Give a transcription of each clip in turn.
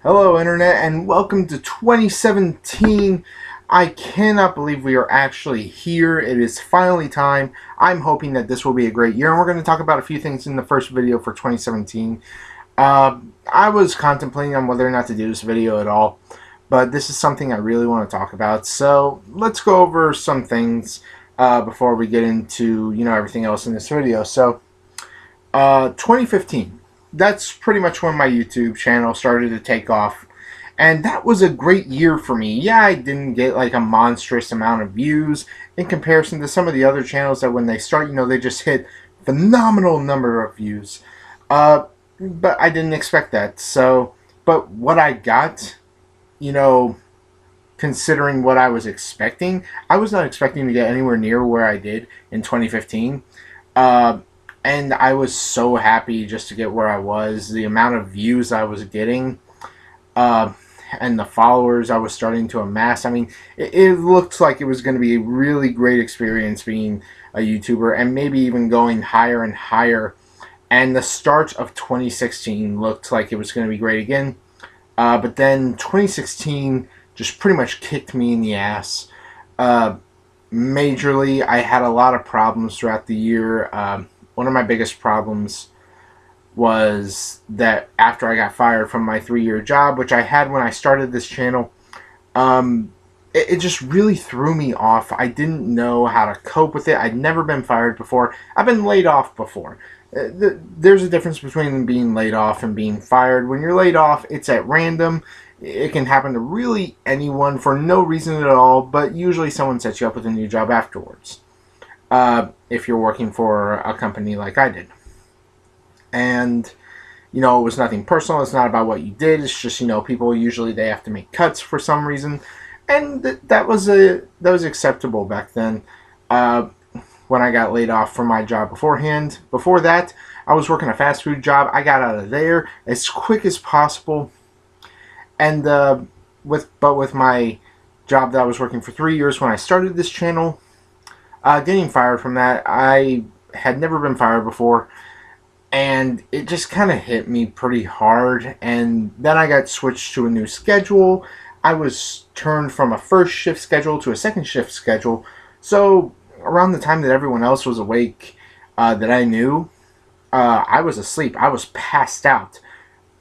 Hello, Internet, and welcome to 2017. I cannot believe we are actually here. It is finally time. I'm hoping that this will be a great year, and we're going to talk about a few things in the first video for 2017. I was contemplating on whether or not to do this video at all, but this is something I really want to talk about. So let's go over some things before we get into everything else in this video. So 2015. That's pretty much when my YouTube channel started to take off. And that was a great year for me. Yeah, I didn't get like a monstrous amount of views in comparison to some of the other channels that when they start, they just hit phenomenal number of views. But I didn't expect that. So, but what I got, you know, considering what I was expecting, I was not expecting to get anywhere near where I did in 2015. And I was so happy just to get where I was. The amount of views I was getting, and the followers I was starting to amass. I mean, it looked like it was going to be a really great experience being a YouTuber, and maybe even going higher and higher. And the start of 2016 looked like it was going to be great again. But then 2016 just pretty much kicked me in the ass. Majorly, I had a lot of problems throughout the year. One of my biggest problems was that after I got fired from my 3-year job, which I had when I started this channel, it just really threw me off. I didn't know how to cope with it. I'd never been fired before. I've been laid off before. There's a difference between being laid off and being fired. When you're laid off, it's at random. It can happen to really anyone for no reason at all, but usually someone sets you up with a new job afterwards. If you're working for a company like I did. And, it was nothing personal. It's not about what you did. It's just, people usually they have to make cuts for some reason. And that was acceptable back then. When I got laid off from my job beforehand. Before that, I was working a fast food job. I got out of there as quick as possible. And with my job that I was working for 3 years when I started this channel, getting fired from that, I had never been fired before, and it just kind of hit me pretty hard. And then I got switched to a new schedule. I was turned from a first shift schedule to a second shift schedule. So around the time that everyone else was awake, that I knew, I was asleep. I was passed out.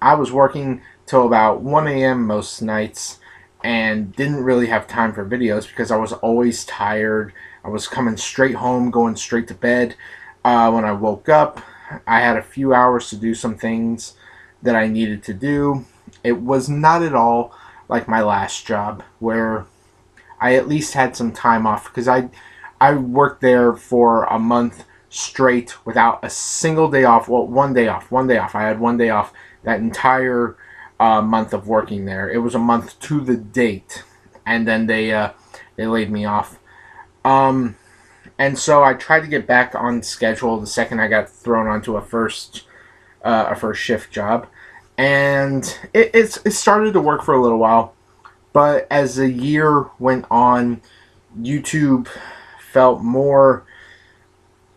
I was working till about 1 a.m. most nights, and didn't really have time for videos because I was always tired. I was coming straight home, going straight to bed. When I woke up, I had a few hours to do some things that I needed to do. It was not at all like my last job, where I at least had some time off, because I worked there for a month straight without a single day off. Well, one day off. I had 1 day off that entire month of working there. It was a month to the date, and then they laid me off. And so I tried to get back on schedule the second I got thrown onto a first shift job, and it started to work for a little while. But as the year went on, YouTube felt more,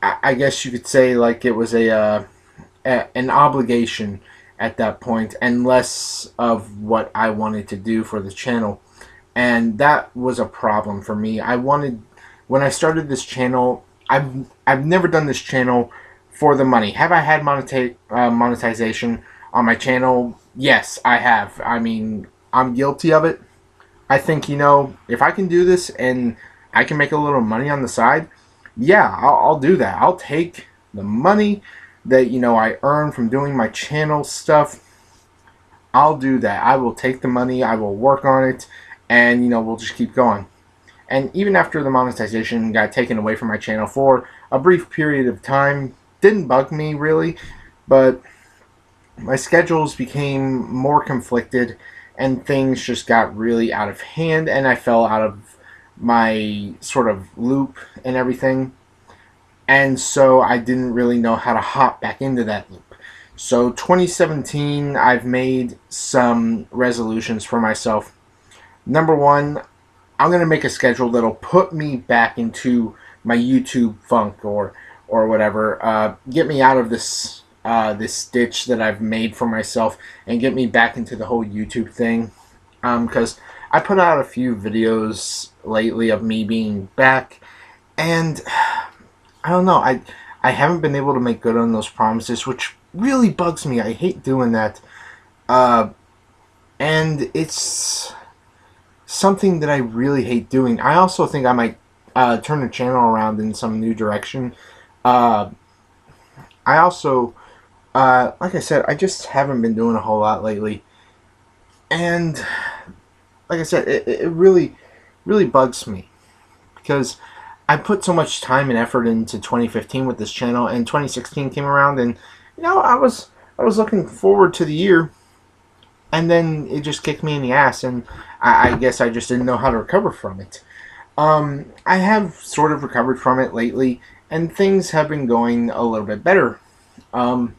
I guess you could say, like it was an obligation at that point, and less of what I wanted to do for the channel. And that was a problem for me. When I started this channel, I've never done this channel for the money. Have I had monetization on my channel? Yes, I have. I mean, I'm guilty of it. I think, if I can do this and I can make a little money on the side, yeah, I'll do that. I'll take the money that, I earn from doing my channel stuff. I'll do that. I will take the money. I will work on it. And, we'll just keep going. And even after the monetization got taken away from my channel for a brief period of time, didn't bug me really, but my schedules became more conflicted, and things just got really out of hand, and I fell out of my sort of loop and everything. And so I didn't really know how to hop back into that loop. So 2017, I've made some resolutions for myself. Number one, I'm going to make a schedule that'll put me back into my YouTube funk or whatever. Get me out of this this ditch that I've made for myself and get me back into the whole YouTube thing. Because I put out a few videos lately of me being back, and I don't know, I haven't been able to make good on those promises, which really bugs me. I hate doing that. Uh, and it's something that I really hate doing. I also think I might turn the channel around in some new direction. Uh, I also, like I said, I just haven't been doing a whole lot lately. And like I said, it really, really bugs me because I put so much time and effort into 2015 with this channel, and 2016 came around, and I was looking forward to the year, and then it just kicked me in the ass, and I guess I just didn't know how to recover from it. I have sort of recovered from it lately, and things have been going a little bit better. Um,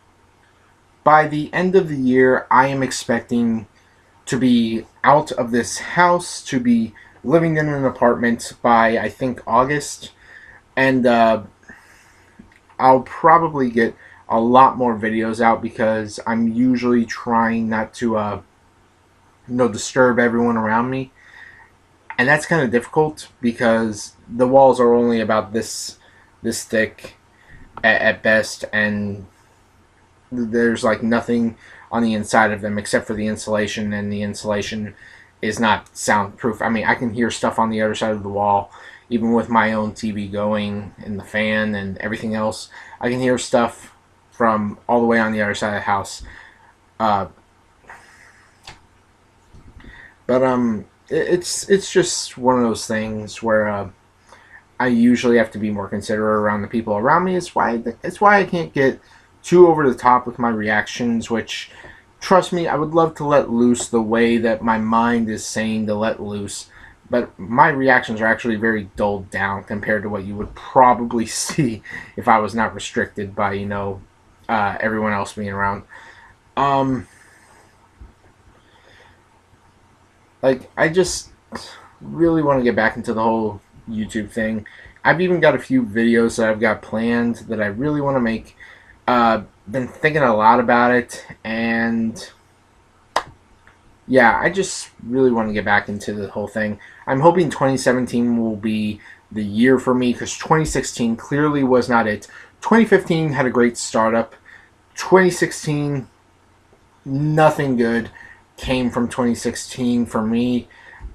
by the end of the year, I am expecting to be out of this house, to be living in an apartment by, I think, August. And I'll probably get a lot more videos out because I'm usually trying not to, disturb everyone around me. And that's kind of difficult because the walls are only about this thick at best, and there's like nothing on the inside of them except for the insulation, and the insulation is not soundproof. I mean, I can hear stuff on the other side of the wall, even with my own TV going and the fan and everything else. I can hear stuff from all the way on the other side of the house. Uh, but it's just one of those things where I usually have to be more considerate around the people around me. It's why I can't get too over the top with my reactions, which, trust me, I would love to let loose the way that my mind is saying to let loose, but my reactions are actually very dulled down compared to what you would probably see if I was not restricted by, everyone else being around. Um, I just really want to get back into the whole YouTube thing. I've even got a few videos that I've got planned that I really want to make. Been thinking a lot about it, and yeah, I just really want to get back into the whole thing. I'm hoping 2017 will be the year for me because 2016 clearly was not it. 2015 had a great startup. 2016, nothing good came from 2016 for me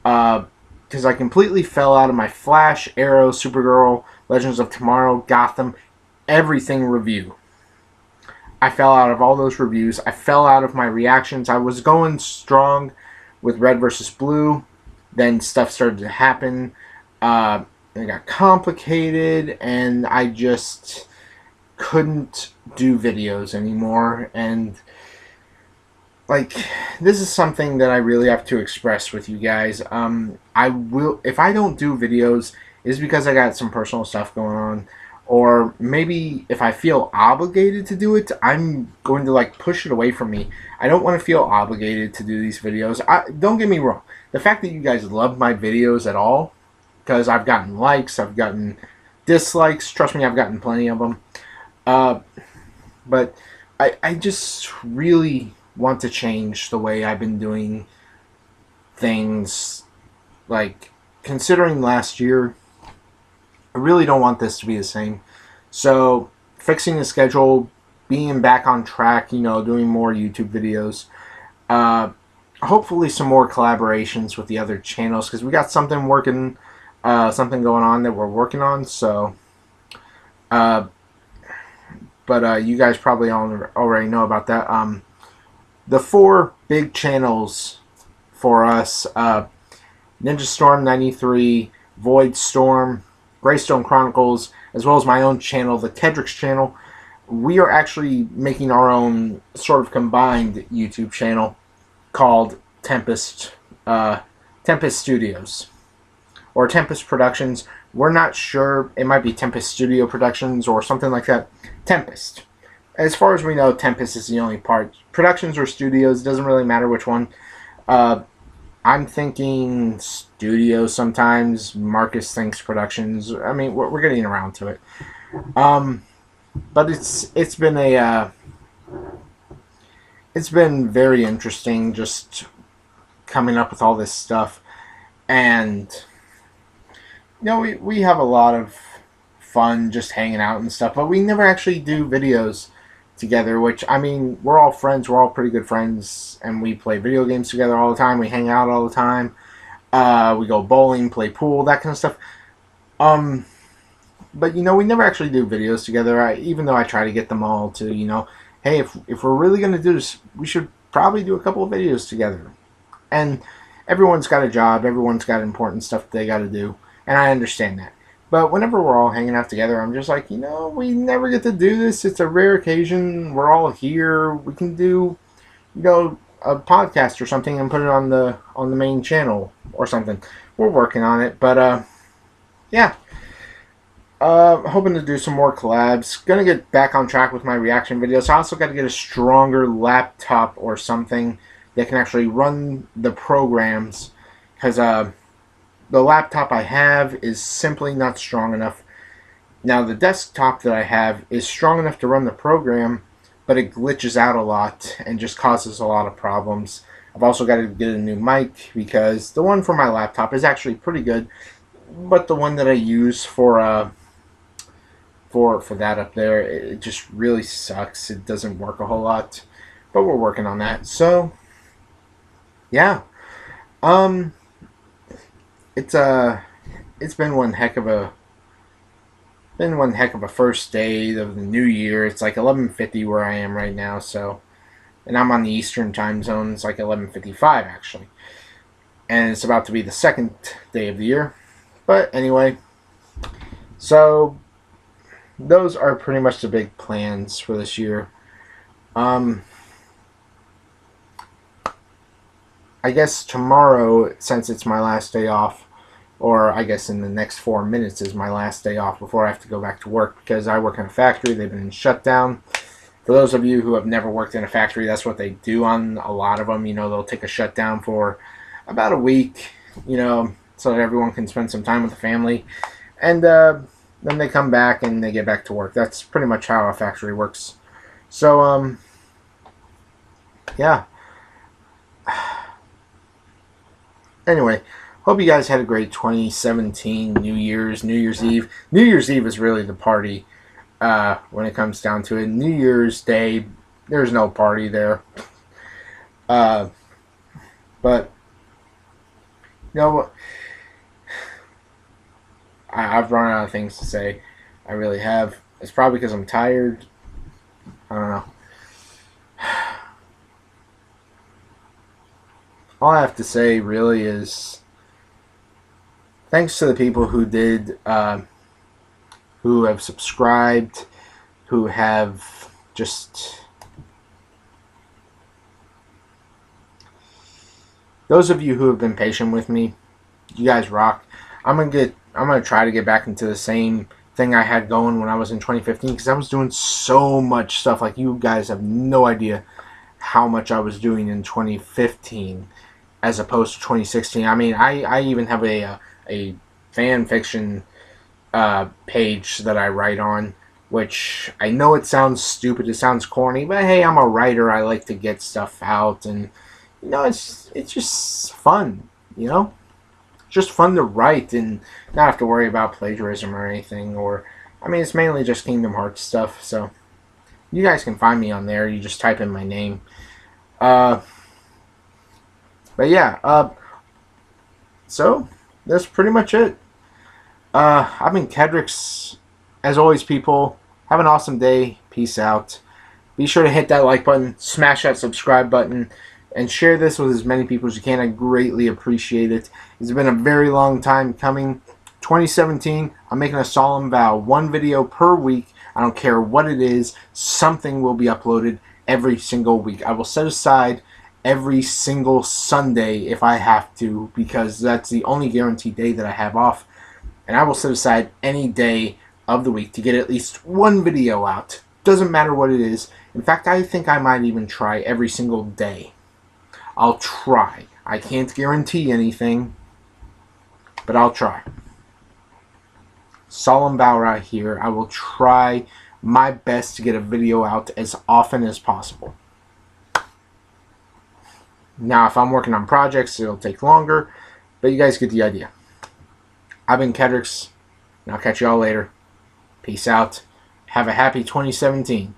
because I completely fell out of my Flash, Arrow, Supergirl, Legends of Tomorrow, Gotham, everything review. I fell out of all those reviews. I fell out of my reactions. I was going strong with Red versus Blue. Then stuff started to happen. It got complicated, and I just couldn't do videos anymore. And this is something that I really have to express with you guys. I will, if I don't do videos, it's because I got some personal stuff going on. Or maybe if I feel obligated to do it, I'm going to push it away from me. I don't want to feel obligated to do these videos. Don't get me wrong. The fact that you guys love my videos at all, because I've gotten likes, I've gotten dislikes. Trust me, I've gotten plenty of them. But I just really want to change the way I've been doing things. Considering last year, I really don't want this to be the same. So, fixing the schedule, being back on track, doing more YouTube videos. Hopefully some more collaborations with the other channels, because we got something something going on that we're working on. So, but you guys probably already know about that. The four big channels for us, Ninja Storm 93, Void Storm, Greystone Chronicles, as well as my own channel, the Kedrix channel. We are actually making our own sort of combined YouTube channel called Tempest Studios or Tempest Productions. We're not sure. It might be Tempest Studio Productions or something like that. Tempest. As far as we know, Tempest is the only part. Productions or studios, doesn't really matter which one. I'm thinking studios sometimes. Marcus thinks productions. I mean, we're getting around to it. But it's been a it's been very interesting just coming up with all this stuff. And we have a lot of fun just hanging out and stuff, but we never actually do videos together, which, I mean, we're all friends, we're all pretty good friends, and we play video games together all the time, we hang out all the time, we go bowling, play pool, that kind of stuff. But we never actually do videos together, even though I try to get them all to, hey, if we're really going to do this, we should probably do a couple of videos together. And everyone's got a job, everyone's got important stuff they got to do, and I understand that. But whenever we're all hanging out together, I'm just like, we never get to do this. It's a rare occasion. We're all here. We can do, a podcast or something and put it on the main channel or something. We're working on it, but yeah. Hoping to do some more collabs. Gonna get back on track with my reaction videos. I also got to get a stronger laptop or something that can actually run the programs, because the laptop I have is simply not strong enough. Now, the desktop that I have is strong enough to run the program, but it glitches out a lot and just causes a lot of problems. I've also got to get a new mic, because the one for my laptop is actually pretty good, but the one that I use for that up there, it just really sucks. It doesn't work a whole lot, but we're working on that. So, yeah. It's been one heck of a first day of the new year. It's like 11:50 where I am right now, so, and I'm on the Eastern time zone. It's like 11:55 actually, and it's about to be the second day of the year. But anyway, so those are pretty much the big plans for this year. I guess tomorrow, since it's my last day off, or I guess in the next 4 minutes is my last day off before I have to go back to work, because I work in a factory. They've been shut down. For those of you who have never worked in a factory, that's what they do on a lot of them. They'll take a shutdown for about a week, so that everyone can spend some time with the family. And then they come back and they get back to work. That's pretty much how a factory works. So, yeah. Anyway, hope you guys had a great 2017 New Year's Eve. New Year's Eve is really the party when it comes down to it. New Year's Day, there's no party there. But, what? I've run out of things to say. I really have. It's probably because I'm tired. I don't know. All I have to say really is thanks to the people who did, who have subscribed, who have just, those of you who have been patient with me, you guys rock. I'm gonna try to get back into the same thing I had going when I was in 2015, because I was doing so much stuff. Like, you guys have no idea how much I was doing in 2015 as opposed to 2016. I mean, I even have a fan fiction page that I write on, which I know it sounds stupid, it sounds corny, but hey, I'm a writer. I like to get stuff out, and it's just fun, just fun to write and not have to worry about plagiarism or anything. Or, I mean, it's mainly just Kingdom Hearts stuff. So you guys can find me on there. You just type in my name. But yeah, so that's pretty much it. I've been Kedrix. As always, people, have an awesome day. Peace out. Be sure to hit that like button, smash that subscribe button, and share this with as many people as you can. I greatly appreciate it. It's been a very long time coming. 2017, I'm making a solemn vow. 1 video per week. I don't care what it is. Something will be uploaded every single week. I will set aside every single Sunday if I have to, because that's the only guaranteed day that I have off. And I will set aside any day of the week to get at least 1 video out. Doesn't matter what it is. In fact, I think I might even try every single day. I'll try. I can't guarantee anything, but I'll try. Solemn vow right here. I will try my best to get a video out as often as possible. Now, if I'm working on projects, it'll take longer, but you guys get the idea. I've been Kedrix, and I'll catch y'all later. Peace out. Have a happy 2017.